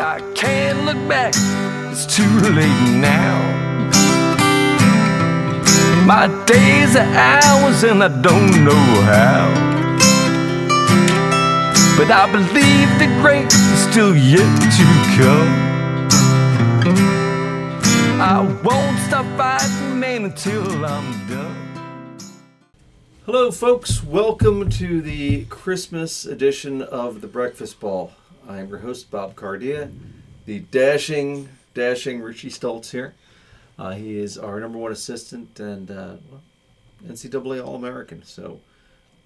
I can't look back, it's too late now. My days are hours and I don't know how, but I believe the great is still yet to come. I won't stop fighting, man, until I'm done. Hello, folks. Welcome to the Christmas edition of The Breakfast Ball. I am your host, Bob Cardea, the dashing Richie Stolz here. He is our number one assistant and NCAA All-American. So,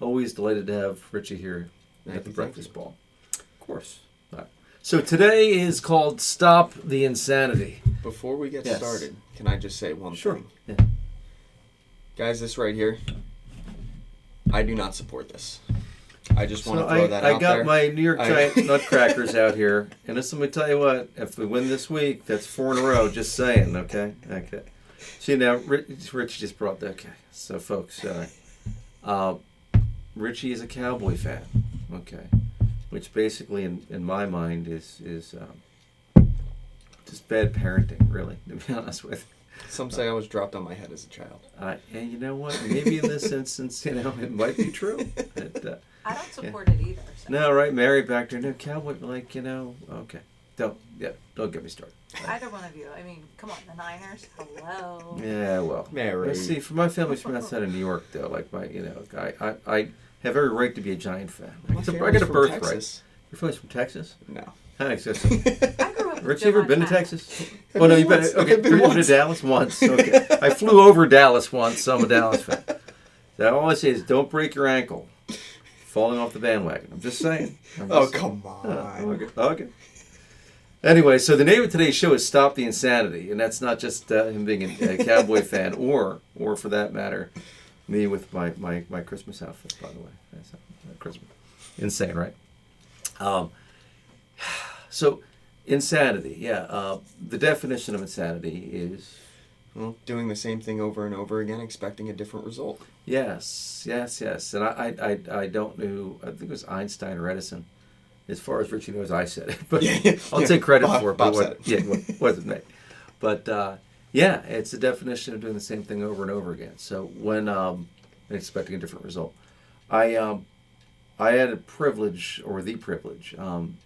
always delighted to have Richie here at The Breakfast Ball. Of course. So today is called Stop the Insanity. Before we get started, can I just say one thing? Yeah. Guys, this right here, I do not support this. I just want to throw that out there. I got my New York Giant nutcrackers out here, and listen, let me tell you what, if we win this week, that's 4 in a row, just saying, okay? Okay. See, now, Rich just brought that, okay. So, folks, Richie is a Cowboy fan, okay? Which basically, in my mind, is just bad parenting, really, to be honest with you. Some say I was dropped on my head as a child. And you know what? Maybe in this instance, it might be true. I don't support it either. So. No, right? Mary back there, no Cowboy, okay. Don't get me started. Either one of you. I mean, come on, the Niners. Hello. Yeah, well. Mary. Let's see, for my family's from outside of New York, though, like I have every right to be a Giant fan. I got a birthright. Your family's from Texas? No. I guess. I grew up with Rich, you ever been to John. Texas? Well, no, you've been. Okay, you've been to Dallas once. Okay, I flew over Dallas once, so I'm a Dallas fan. So all I say is, don't break your ankle falling off the bandwagon. I'm just saying. Come on. Okay. Anyway, so the name of today's show is Stop the Insanity, and that's not just him being a Cowboy fan, or for that matter, me with my Christmas outfit. By the way, that's Christmas. Insane, right? So, insanity, the definition of insanity is... Well, doing the same thing over and over again, expecting a different result. Yes. And I don't know, I think it was Einstein or Edison. As far as Richie knows, I said it. But I'll take credit for it. Bob said it. Yeah, it wasn't me. But, it's the definition of doing the same thing over and over again. So, when expecting a different result. I had the privilege,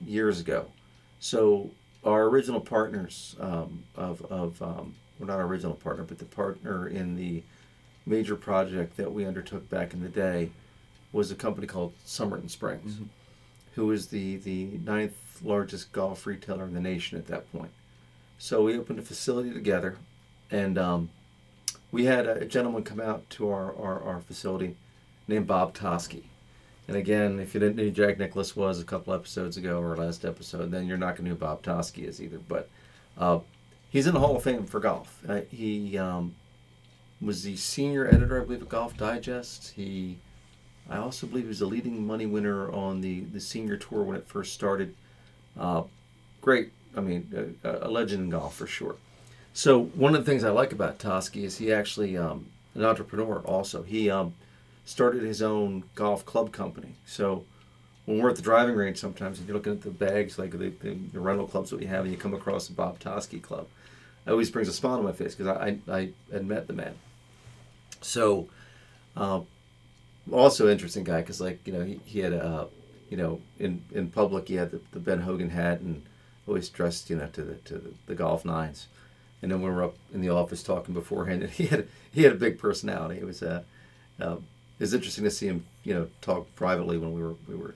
years ago. So our original partners not our original partner, but the partner in the major project that we undertook back in the day was a company called Somerton Springs, who was the 9th largest golf retailer in the nation at that point. So we opened a facility together, and we had a gentleman come out to our facility named Bob Toski. And again, if you didn't know who Jack Nicklaus was a couple episodes ago or last episode, then you're not going to know who Bob Toski is either. But he's in the Hall of Fame for golf. He was the senior editor, I believe, of Golf Digest. I also believe he was the leading money winner on the senior tour when it first started. Great. I mean, a legend in golf for sure. So one of the things I like about Toski is he actually an entrepreneur also. He started his own golf club company. So when we're at the driving range sometimes and you're looking at the bags, like the rental clubs that we have, and you come across the Bob Toski Club, it always brings a smile to my face because I had met the man. So also interesting guy because he had in public he had the Ben Hogan hat and always dressed to the golf nines. And then when we were up in the office talking beforehand, and he had a big personality. It was it was interesting to see him, talk privately when we were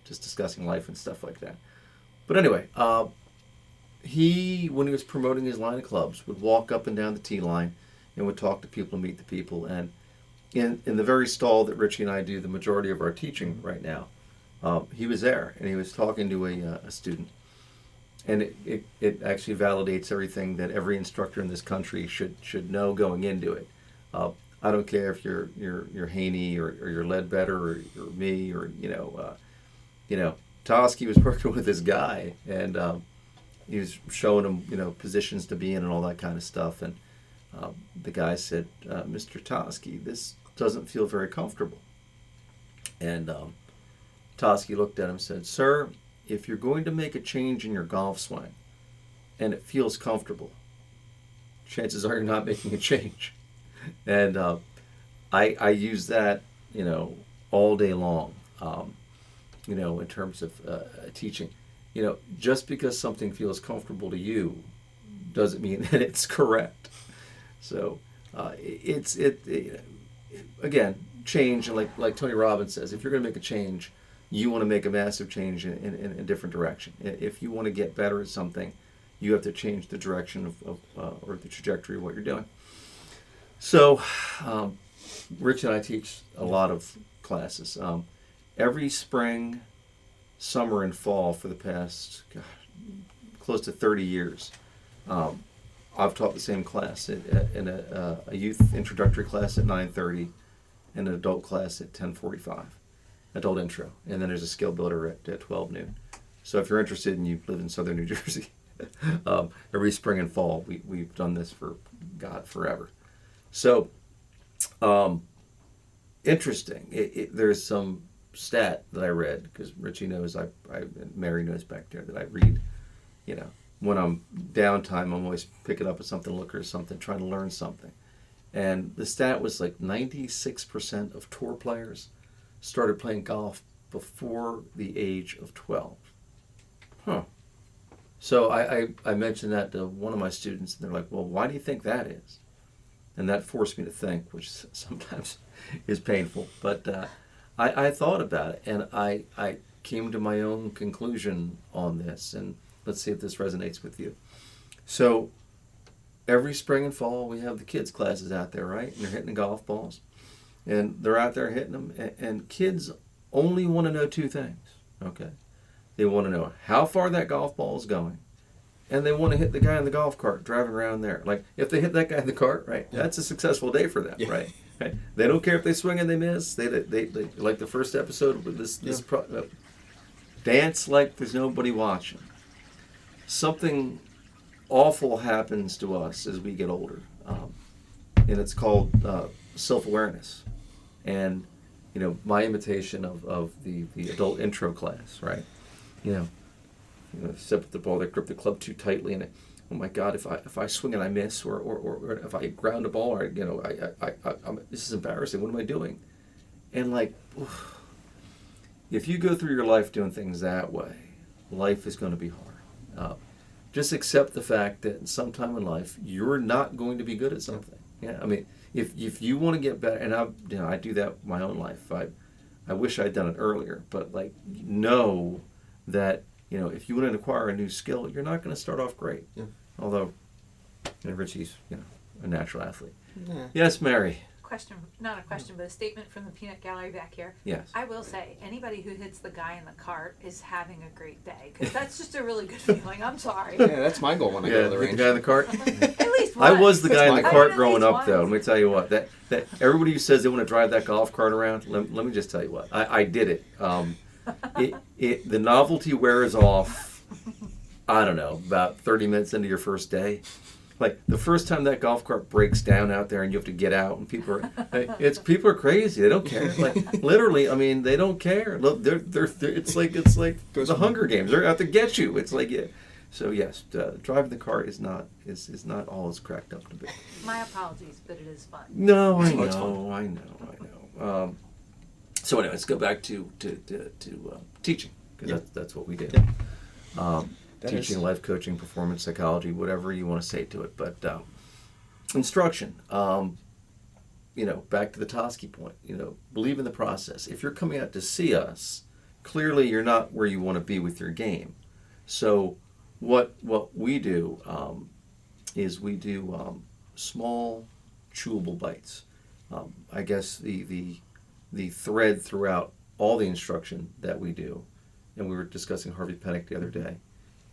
just discussing life and stuff like that. But anyway, when he was promoting his line of clubs, would walk up and down the tee line and would talk to people and meet the people. And in the very stall that Richie and I do the majority of our teaching right now, he was there and he was talking to a student. And it actually validates everything that every instructor in this country should know going into it. I don't care if you're Haney or you're Ledbetter or you're me or Toski was working with this guy and he was showing him positions to be in and all that kind of stuff, and the guy said, Mr. Toski, this doesn't feel very comfortable. And Toski looked at him and said, sir, if you're going to make a change in your golf swing and it feels comfortable, chances are you're not making a change. And I use that, all day long, in terms of teaching. Just because something feels comfortable to you doesn't mean that it's correct. So again, change, and like Tony Robbins says, if you're going to make a change, you want to make a massive change in a different direction. If you want to get better at something, you have to change the direction of or the trajectory of what you're doing. So, Rich and I teach a lot of classes. Every spring, summer, and fall for the past close to 30 years, I've taught the same class in a youth introductory class at 9:30 and an adult class at 10:45, adult intro. And then there's a skill builder at 12 noon. So if you're interested and you live in southern New Jersey, every spring and fall, we've done this for, forever. So, interesting. There's some stat that I read, because Richie knows, Mary knows back there, that I read, when I'm downtime, I'm always picking up at something, looking at something, trying to learn something. And the stat was like 96% of tour players started playing golf before the age of 12. Huh. So I mentioned that to one of my students, and they're like, well, why do you think that is? And that forced me to think, which sometimes is painful. But I thought about it, and I came to my own conclusion on this, and let's see if this resonates with you. So every spring and fall, we have the kids' classes out there, right? And they're hitting the golf balls. And they're out there hitting them. And kids only want to know two things, okay? They want to know how far that golf ball is going, and they want to hit the guy in the golf cart driving around there. Like, if they hit that guy in the cart, right, that's a successful day for them, right? They don't care if they swing and they miss. They like the first episode with this dance like there's nobody watching. Something awful happens to us as we get older, and it's called self-awareness. And my imitation of the adult intro class, right? Step at the ball, they grip the club too tightly, and oh my God, if I swing and I miss, or if I ground a ball, or I'm, this is embarrassing. What am I doing? And if you go through your life doing things that way, life is going to be hard. Just accept the fact that sometime in life you're not going to be good at something. Yeah, I mean, if you want to get better, and I do that in my own life. I wish I'd done it earlier, but know that if you want to acquire a new skill, you're not going to start off great. Yeah. Although, Richie's a natural athlete. Yeah. Yes, Mary. Not a question, but a statement from the peanut gallery back here. Yes. I will say, anybody who hits the guy in the cart is having a great day, because that's just a really good feeling. I'm sorry. Yeah, that's my goal when I go to the range. The guy in the cart. At least once. I was the guy in the cart growing up, once. though. Let me tell you what. That everybody who says they want to drive that golf cart around, let me just tell you what. I did it. The novelty wears off. I don't know, about 30 minutes into your first day. Like, the first time that golf cart breaks down out there and you have to get out, and people are crazy. They don't care. Like, literally, I mean, they don't care. Look, they're it's like the Hunger Games. They're out to get you. It's like, yeah. So yes, driving the cart is not all it's cracked up to be. My apologies, but it is fun. No, I know. So anyway, let's go back to teaching, because that's what we do. Yeah. Teaching, life coaching, performance psychology, whatever you want to say to it. But instruction, back to the Toski point, believe in the process. If you're coming out to see us, clearly you're not where you want to be with your game. So what we do is we do small, chewable bites. I guess the thread throughout all the instruction that we do, and we were discussing Harvey Penick the other day,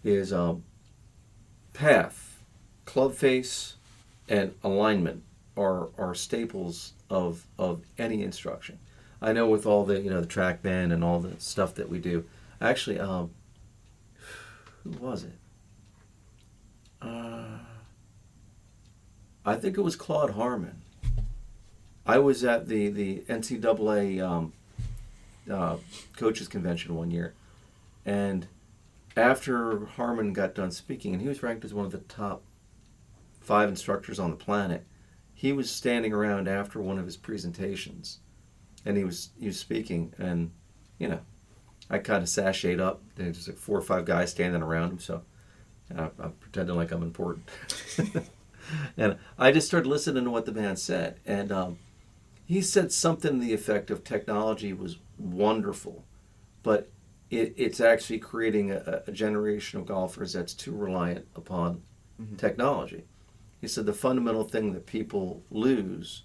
is path, club face, and alignment are staples of any instruction. I know with all the the track band and all the stuff that we do. Actually, who was it? I think it was Claude Harmon. I was at the NCAA coaches convention one year, and after Harmon got done speaking, and he was ranked as one of the top 5 instructors on the planet, he was standing around after one of his presentations, and he was speaking, and I kind of sashayed up. There's like 4 or 5 guys standing around him, so I'm pretending like I'm important. And I just started listening to what the man said, and he said something to the effect of technology was wonderful, but it's actually creating a generation of golfers that's too reliant upon technology. He said the fundamental thing that people lose,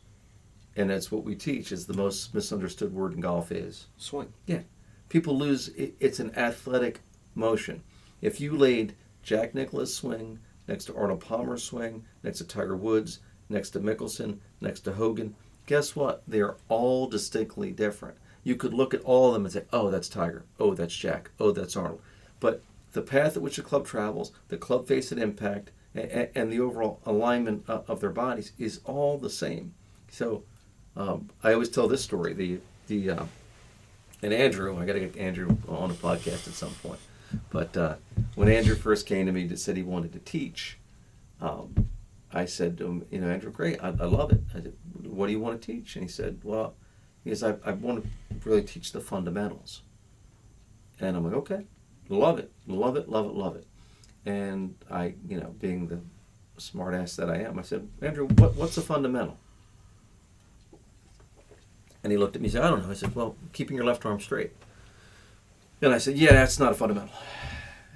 and that's what we teach, is the most misunderstood word in golf is swing. Yeah. People lose, it's an athletic motion. If you laid Jack Nicklaus' swing next to Arnold Palmer's swing, next to Tiger Woods, next to Mickelson, next to Hogan, guess what? They're all distinctly different. You could look at all of them and say, oh, that's Tiger. Oh, that's Jack. Oh, that's Arnold. But the path at which the club travels, the club face and impact, and the overall alignment of their bodies is all the same. So I always tell this story. And Andrew, I got to get Andrew on a podcast at some point. But when Andrew first came to me and said he wanted to teach, I said to him, Andrew, great, I love it. I said, what do you want to teach? And he said, well, I want to really teach the fundamentals. And I'm like, okay, love it. And I, being the smart ass that I am, I said, Andrew, what's a fundamental? And he looked at me and said, I don't know. I said, well, keeping your left arm straight. And I said, yeah, that's not a fundamental.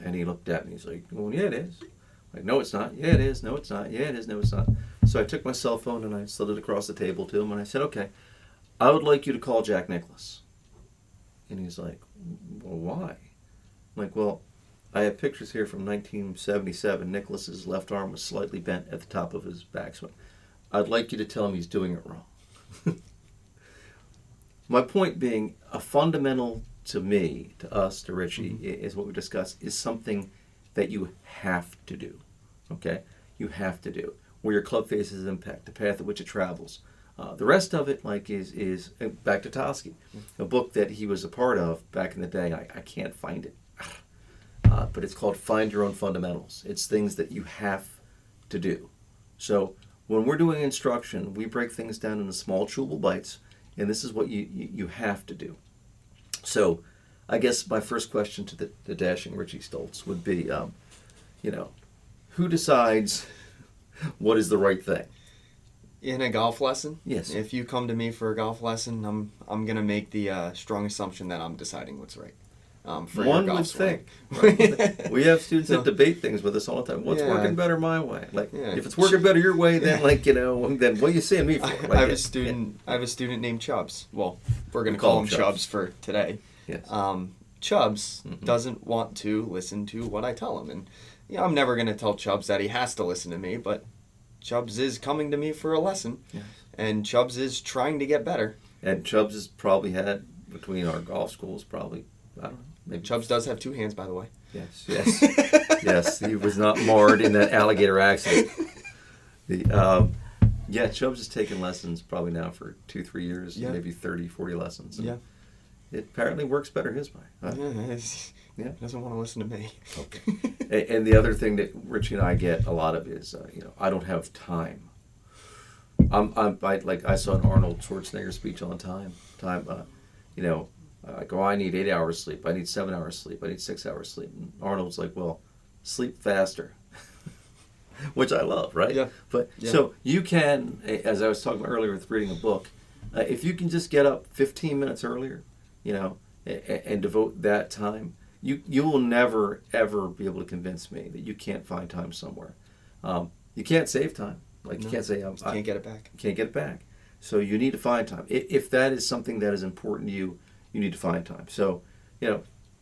And he looked at me. He's like, well, yeah, it is. I'm like, no, it's not. Yeah, it is. No, it's not. Yeah, it is. No, it's not. So I took my cell phone and I slid it across the table to him. And I said, okay, I would like you to call Jack Nicklaus. And he's like, well, why? I'm like, well, I have pictures here from 1977. Nicklaus's left arm was slightly bent at the top of his backswing. I'd like you to tell him he's doing it wrong. My point being, a fundamental to me, to us, to Richie, is what we discussed, is something that you have to do. Okay? You have to do. Where your club faces impact, the path at which it travels. The rest of it, is back to Toski, a book that he was a part of back in the day. I can't find it. But it's called Find Your Own Fundamentals. It's things that you have to do. So when we're doing instruction, we break things down into small, chewable bites, and this is what you have to do. So I guess my first question to the dashing Richie Stolz would be, who decides what is the right thing? In a golf lesson? Yes. If you come to me for a golf lesson, I'm going to make the strong assumption that I'm deciding what's right. For One your would golf swing. think. We have students that debate things with us all the time. What's working better my way? If it's working better your way, then then what are you seeing me for? I have a student named Chubbs. Well, we're going to call him Chubbs for today. Yes. Chubbs doesn't want to listen to what I tell him, and I'm never going to tell Chubbs that he has to listen to me, but Chubbs is coming to me for a lesson, and Chubbs is trying to get better. And Chubbs has probably had, between our golf schools, I don't know. Maybe. Chubbs does have 2 hands, by the way. Yes. Yes, he was not marred in that alligator accident. Chubbs has taken lessons probably now for 2-3 years, maybe 30-40 lessons. Yeah. It apparently works better his way. He doesn't want to listen to me. Okay. And the other thing that Richie and I get a lot of is, I don't have time. I saw an Arnold Schwarzenegger speech all the time. I go, I need 8 hours sleep. I need 7 hours sleep. I need 6 hours sleep. And Arnold's like, well, sleep faster. Which I love, right? Yeah. So you can, as I was talking earlier with reading a book, if you can just get up 15 minutes earlier, and devote that time, you will never, ever be able to convince me that you can't find time somewhere. You can't save time. You can't say, you can't get it back. You can't get it back. So you need to find time. If that is something that is important to you, you need to find time. So,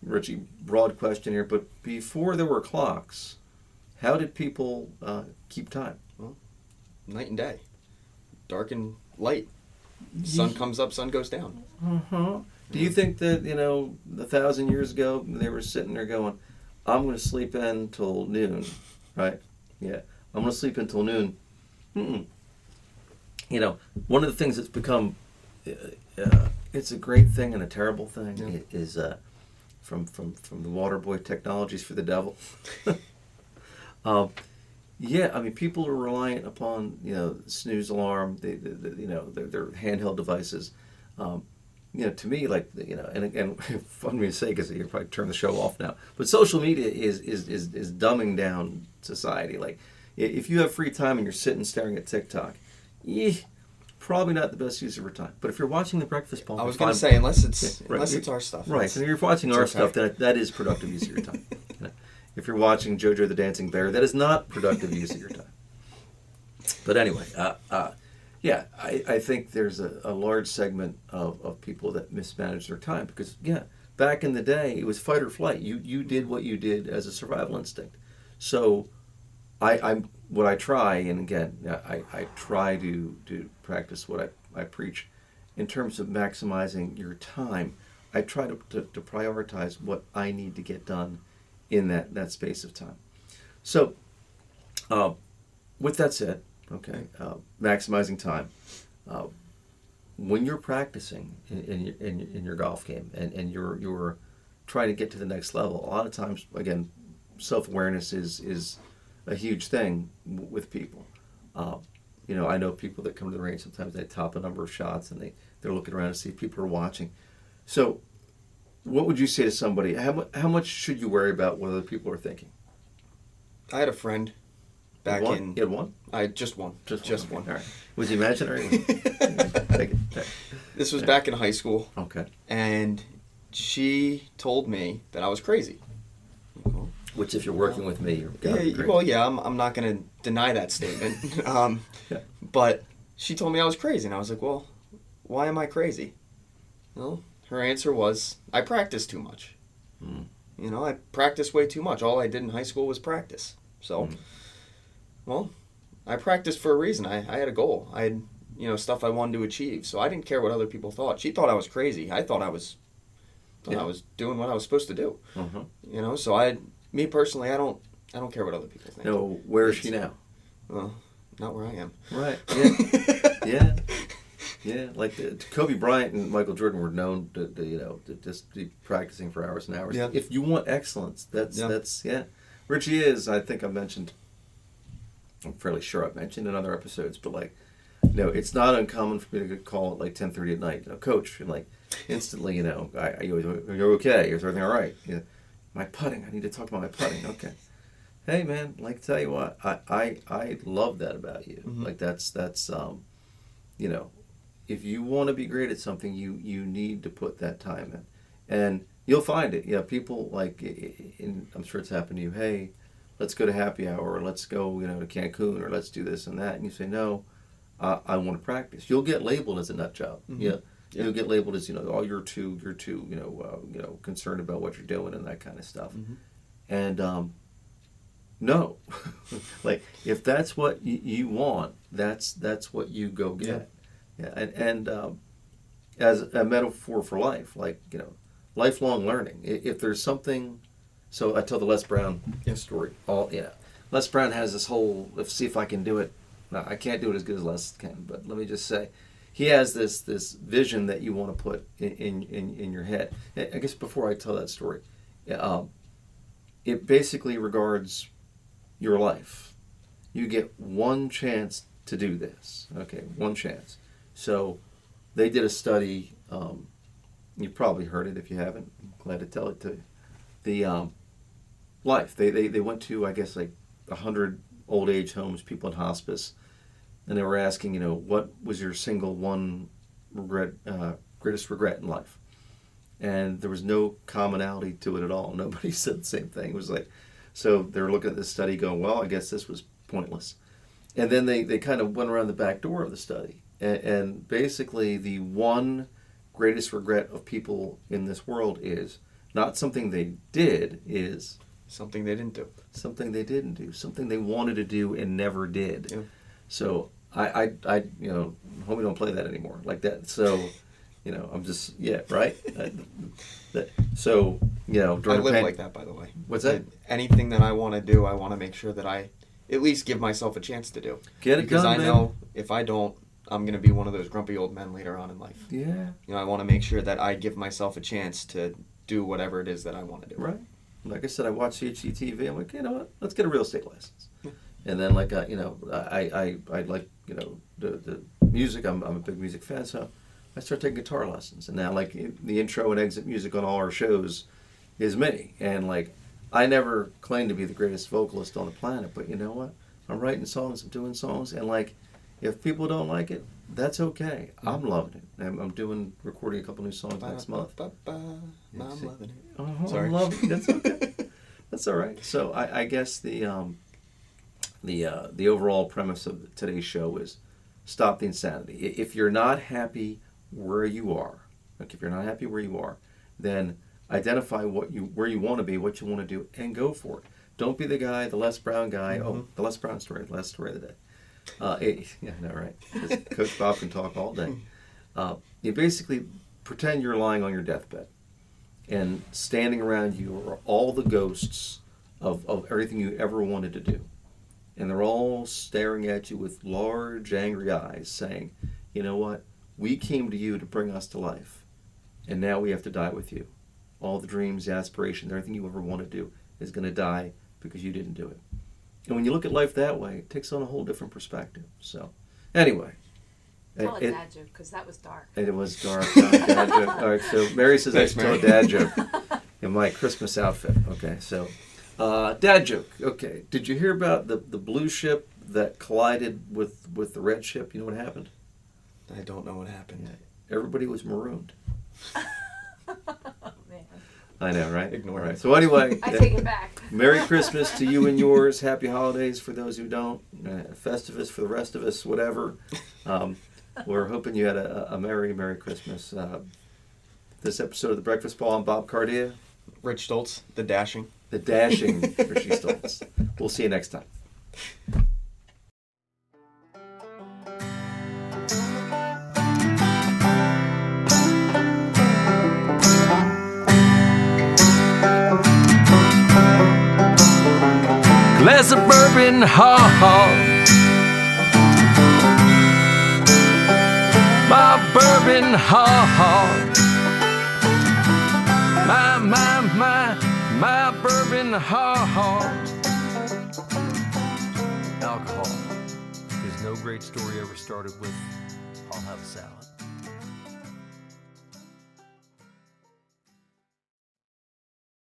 Richie, broad question here, but before there were clocks, how did people keep time? Well, night and day. Dark and light. Sun comes up, sun goes down. Do you think that, 1,000 years ago, they were sitting there going, I'm going to sleep in till noon, right? Yeah, I'm going to sleep until noon. One of the things that's become, it's a great thing and a terrible thing, is from the Waterboy Technologies for the Devil. Yeah, I mean, people are reliant upon, snooze alarm, their handheld devices. To me, and again, fun me to say because you probably turn the show off now, but social media is dumbing down society. Like, if you have free time and you're sitting staring at TikTok, probably not the best use of your time. But if you're watching The Breakfast Ball, I was going to say, unless it's our stuff. Right, and if you're watching our stuff, that is productive use of your time. If you're watching JoJo the Dancing Bear, that is not productive use of your time. But anyway, I think there's a large segment of people that mismanage their time because, back in the day, it was fight or flight. You did what you did as a survival instinct. So what I try, and again, I try to practice what I preach in terms of maximizing your time. I try to prioritize what I need to get done in that space of time. So, with that said, maximizing time. When you're practicing in your golf game and you're trying to get to the next level, a lot of times, again, self-awareness is a huge thing with people. I know people that come to the range, sometimes they top a number of shots and they're looking around to see if people are watching. So what would you say to somebody? How much should you worry about what other people are thinking? I had a friend back in... You had one? I just one. Just one. All right. Was he imaginary? Take it. This was back in high school. Okay. And she told me that I was crazy. Which, if you're working with me, you're gotta be crazy. Well, I'm not going to deny that statement. But she told me I was crazy, and I was like, well, why am I crazy? Well, her answer was, I practice too much. I practiced way too much. All I did in high school was practice. So, well, I practiced for a reason. I had a goal. I had, stuff I wanted to achieve. So I didn't care what other people thought. She thought I was crazy. I thought I was doing what I was supposed to do. So me personally, I don't care what other people think. No, where is she now? Well, not where I am. Right. Yeah. Yeah. Like Kobe Bryant and Michael Jordan were known to just be practicing for hours and hours. Yeah. If you want excellence, that's Richie is. I think I'm fairly sure I've mentioned in other episodes, but it's not uncommon for me to get call at 10:30 at night. Coach, and instantly, are you okay? Is everything all right? My putting. I need to talk about my putting. Okay. Hey man, tell you what, I love that about you. That's if you want to be great at something, you need to put that time in, and you'll find it. People I'm sure it's happened to you. Hey, let's go to happy hour, or let's go to Cancun, or let's do this and that, and you say no, I want to practice. You'll get labeled as a nut job. You'll get labeled as you're too concerned about what you're doing and that kind of stuff. And no, if that's what you want, that's what you go get. And as a metaphor for life, lifelong learning. If there's something, so I tell the Les Brown story. Les Brown has this whole. Let's see if I can do it. No, I can't do it as good as Les can, but let me just say, he has this vision that you want to put in your head. I guess before I tell that story, it basically regards your life. You get one chance to do this. Okay, one chance. So they did a study. You've probably heard it. If you haven't, I'm glad to tell it to you. The life. They went to, I guess, 100 old age homes, people in hospice, and they were asking, what was your single one greatest regret in life? And there was no commonality to it at all. Nobody said the same thing. It was so they were looking at this study going, well, I guess this was pointless. And then they kind of went around the back door of the study. And basically the one greatest regret of people in this world is not something they did, is something they didn't do. Something they didn't do. Something they wanted to do and never did. Yeah. So I hope we don't play that anymore like that. So, I'm just, right? So, I live like that, by the way. What's that? Anything that I want to do, I want to make sure that I at least give myself a chance to do. Get it because done, I know if I don't, I'm going to be one of those grumpy old men later on in life. Yeah. I want to make sure that I give myself a chance to do whatever it is that I want to do. Right. Like I said, I watched USGTF. I'm like, you know what? Let's get a real estate license. And then, like, you know, I like, you know, the music. I'm a big music fan, so I started taking guitar lessons. And now, like, the intro and exit music on all our shows is me. And, like, I never claimed to be the greatest vocalist on the planet, but you know what? I'm writing songs, I'm doing songs, and, like, if people don't like it, that's okay. I'm loving it. I'm recording a couple new songs next month. I'm loving it. Oh, Sorry. I'm loving it. That's okay. That's all right. So I guess the overall premise of today's show is stop the insanity. If you're not happy where you are, like if you're not happy where you are, then identify where you want to be, what you want to do, and go for it. Don't be the guy, the Les Brown guy. Mm-hmm. Oh, the Les Brown story, the last story of the day. Yeah, I know, right? Coach Bob can talk all day. You basically pretend you're lying on your deathbed, and standing around you are all the ghosts of everything you ever wanted to do. And they're all staring at you with large, angry eyes, saying, you know what? We came to you to bring us to life, and now we have to die with you. All the dreams, the aspirations, everything you ever want to do is going to die because you didn't do it. And when you look at life that way, it takes on a whole different perspective. So, anyway. Tell a dad joke, because that was dark. It was dark. Dad joke. All right, so Mary says I should tell a dad joke in my Christmas outfit. Okay, so dad joke. Okay, did you hear about the blue ship that collided with the red ship? You know what happened? I don't know what happened. Yeah, everybody was marooned. Man. I know, right? Ignore right. it. So anyway, I take it back. Merry Christmas to you and yours. Happy holidays for those who don't. Festivus for the rest of us, whatever. We're hoping you had a Merry Christmas. This episode of The Breakfast Ball, I'm Bob Cardea. Rich Stolz, the dashing. The dashing Richie Stolz. We'll see you next time. Glass of bourbon, ha ha. My bourbon, ha ha. My bourbon, ha ha. Alcohol is no great story ever started with, I'll have a salad.